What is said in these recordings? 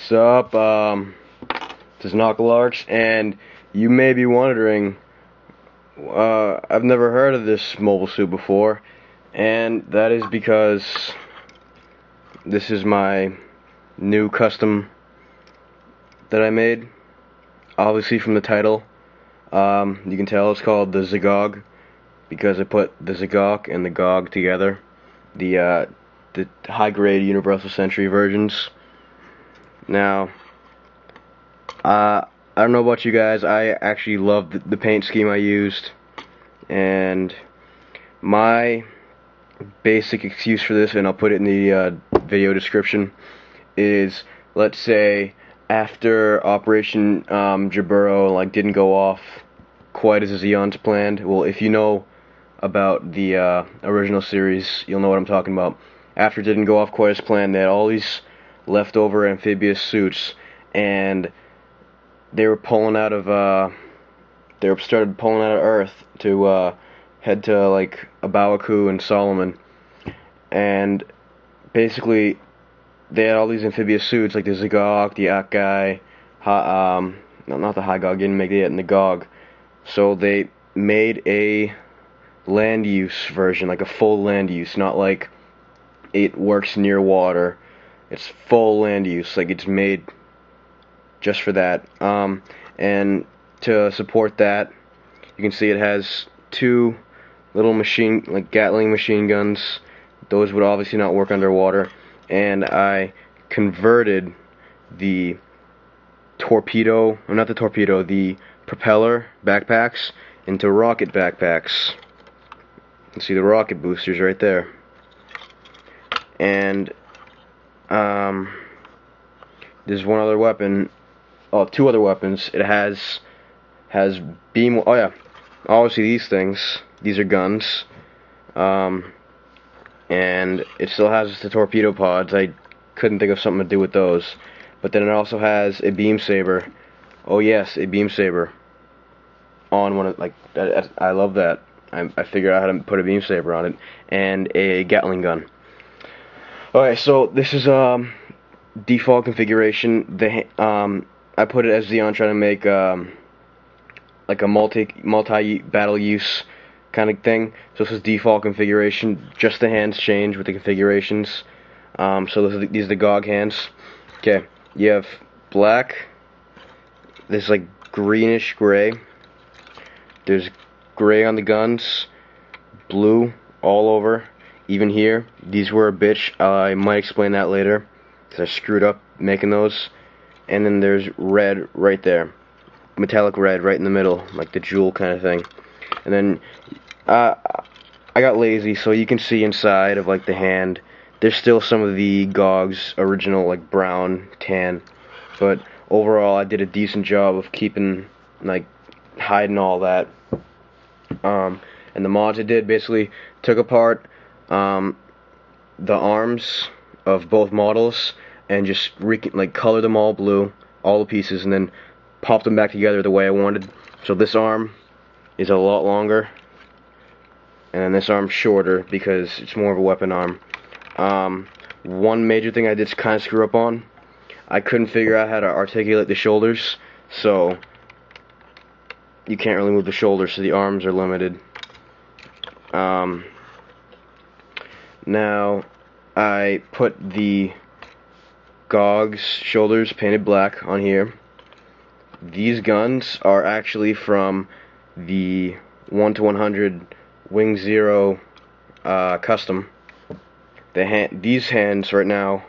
What's up? This is Knucklearks, and you may be wondering, I've never heard of this mobile suit before, and that is because this is my new custom that I made. Obviously from the title, you can tell it's called the Zagog, because I put the Zagok and the Gog together, the high-grade Universal Century versions. Now, I don't know about you guys, I actually love the paint scheme I used, and my basic excuse for this, and I'll put it in the video description, is, let's say, after Operation Jaburo didn't go off quite as Zeon's planned. Well, if you know about the original series, you'll know what I'm talking about. After it didn't go off quite as planned, they had all these leftover amphibious suits, and they were pulling out of started pulling out of Earth to head to like Abawaku and Solomon, and basically they had all these amphibious suits like the Zagok, the Akai, not the Hygog, didn't make it yet, and the Gog. So they made a land use version, like a full land use, not like it works near water. It's full land use, like it's made just for that. And to support that, you can see it has two little Gatling machine guns. Those would obviously not work underwater. And I converted the the propeller backpacks into rocket backpacks. You can see the rocket boosters right there. And there's one other weapon. Oh, two other weapons. It has beam. Oh yeah, obviously these things. These are guns. And it still has the torpedo pods. I couldn't think of something to do with those. But then it also has a beam saber. Oh yes, a beam saber. On one of I love that. I figured out how to put a beam saber on it, and a Gatling gun. Okay, so this is default configuration. I put it as Zeon, trying to make like a multi battle use kind of thing. So this is default configuration. Just the hands change with the configurations. So these are the Gog hands. Okay, you have black. This is like greenish gray. There's gray on the guns, blue all over. Even here, these were a bitch. I might explain that later, because I screwed up making those. And then there's red right there, metallic red right in the middle, like the jewel kind of thing. And then I got lazy, so you can see inside of like the hand, there's still some of the Gog's original like brown tan, but overall I did a decent job of keeping hiding all that. And the mods I did basically took apart the arms of both models and just colored them all blue, all the pieces, and then popped them back together the way I wanted. So this arm is a lot longer, and then this arm's shorter because it's more of a weapon arm. One major thing I did kind of screw up on, I couldn't figure out how to articulate the shoulders, so you can't really move the shoulders, so the arms are limited. Now I put the Gog's shoulders painted black on here. These guns are actually from the 1-100 Wing Zero custom. These hands right now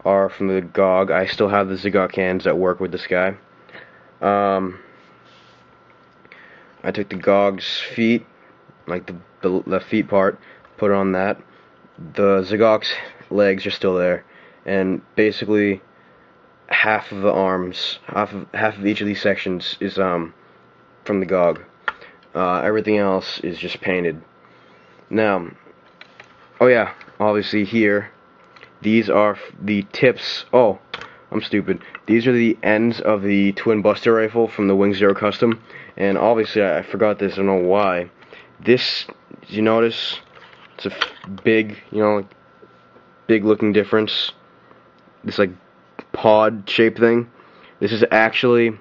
are from the Gog. I still have the Zagok hands that work with this guy. I took the Gog's feet, like the feet part, put it on that. The Zagok's legs are still there, and basically half of the arms, half of each of these sections is from the Gog. Everything else is just painted. Now, oh yeah, obviously here, these are the tips. Oh, I'm stupid. These are the ends of the twin buster rifle from the Wing Zero custom, and obviously I forgot this. I don't know why. This, you notice, it's a big, big looking difference. This pod shaped thing. This is actually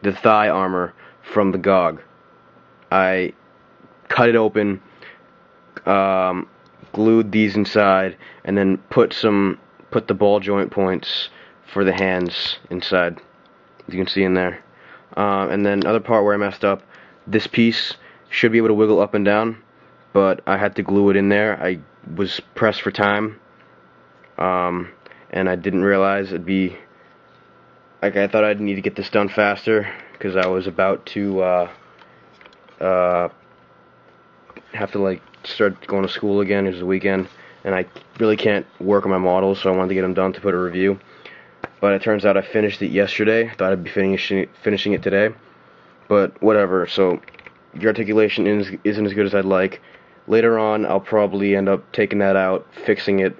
the thigh armor from the GOG. I cut it open, glued these inside, and then put the ball joint points for the hands inside. You can see in there. And then other part where I messed up, this piece should be able to wiggle up and down, but I had to glue it in there. I was pressed for time, and I didn't realize it'd be like, I thought I'd need to get this done faster because I was about to have to like start going to school again. It was the weekend, and I really can't work on my models, so I wanted to get them done to put a review. But it turns out I finished it yesterday. Thought I'd be finishing it today, but whatever. So the articulation isn't as good as I'd like. Later on, I'll probably end up taking that out, fixing it.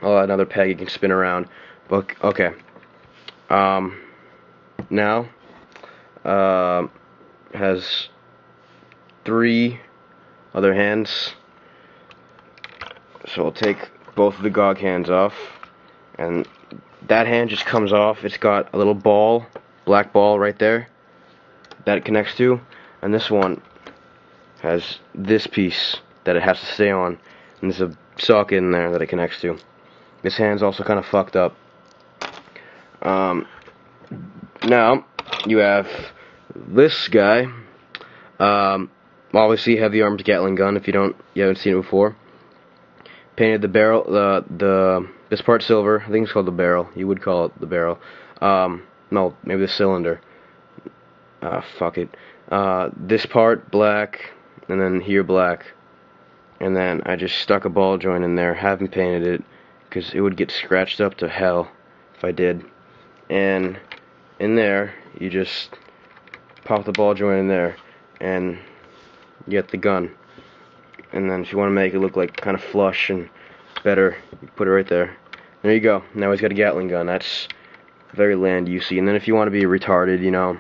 I'll add another peg you can spin around. But okay. Now has 3 other hands. So I'll take both of the GOG hands off, and that hand just comes off. It's got a little ball, black ball right there that it connects to, and this one has this piece that it has to stay on, and there's a socket in there that it connects to. This hand's also kind of fucked up. Now you have this guy. Obviously heavy armed Gatling gun. If you haven't seen it before. Painted the barrel, this part silver. I think it's called the barrel. You would call it the barrel. No, maybe the cylinder. Fuck it. This part black, and then here black, and then I just stuck a ball joint in there. Haven't painted it because it would get scratched up to hell if I did. And in there, you just pop the ball joint in there, and you get the gun. And then if you want to make it look like kind of flush and better, you put it right there. There you go. Now he's got a Gatling gun. That's very land usey. And then if you want to be retarded, you know,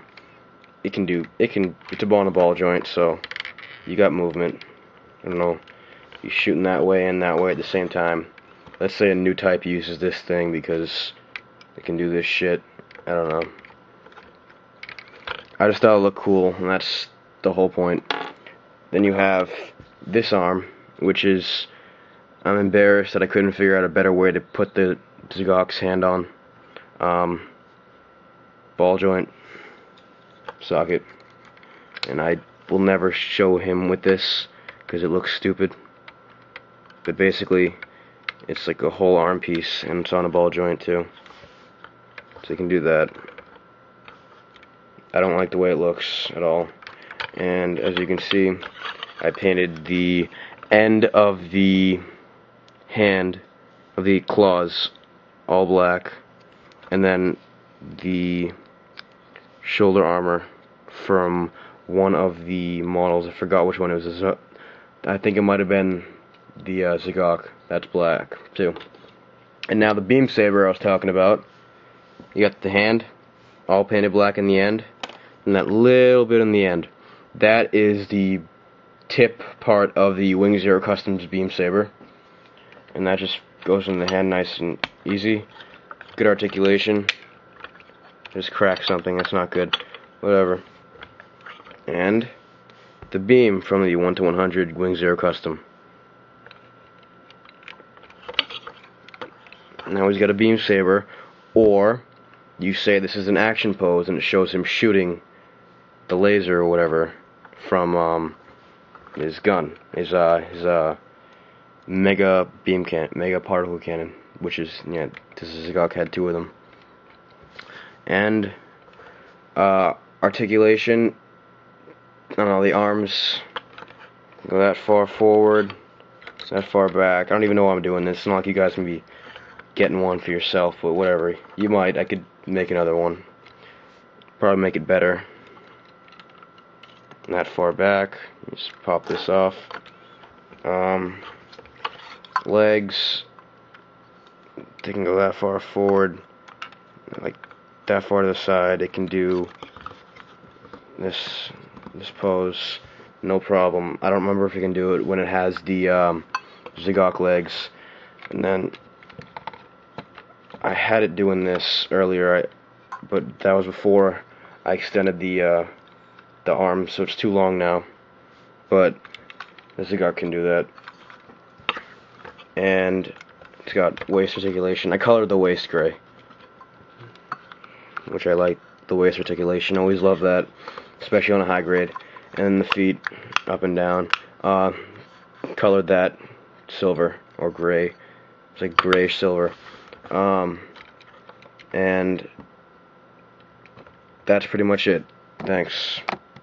it's a ball and a ball joint, so you got movement. I don't know, you're shooting that way and that way at the same time. Let's say a new type uses this thing because it can do this shit. I don't know. I just thought it looked cool, and that's the whole point. Then you have this arm, which is, I'm embarrassed that I couldn't figure out a better way to put the Zagok's hand on. Ball joint, socket, and I will never show him with this because it looks stupid. But basically, it's like a whole arm piece, and it's on a ball joint too. So you can do that. I don't like the way it looks at all. And as you can see, I painted the end of the hand, of the claws, all black, and then the shoulder armor from one of the models. I forgot which one it was. I think it might have been the Zagok. That's black too. And now the beam saber I was talking about. You got the hand, all painted black in the end, and that little bit in the end. That is the tip part of the Wing Zero Customs beam saber, and that just goes in the hand nice and easy. Good articulation. Just crack something, that's not good. Whatever. And the beam from the 1-100 Wing Zero Custom. Now he's got a beam saber, or you say this is an action pose and it shows him shooting the laser or whatever from his gun, his mega beam mega particle cannon, which is, yeah, this is Zagok had 2 of them. And articulation, I don't know, the arms go that far forward, that far back. I don't even know why I'm doing this. It's not like you guys can be getting one for yourself, but whatever. You might. I could make another one. Probably make it better. That far back. Just pop this off. Legs. They can go that far forward, like that far to the side. It can do this pose, no problem. I don't remember if it can do it when it has the Zagok legs. And then I had it doing this earlier, but that was before I extended the arm, so it's too long now. But the cigar can do that. And it's got waist articulation. I colored the waist gray, which I like. The waist articulation, always love that, especially on a high grade. And the feet up and down, colored that silver or gray. It's like grayish silver. And that's pretty much it. Thanks.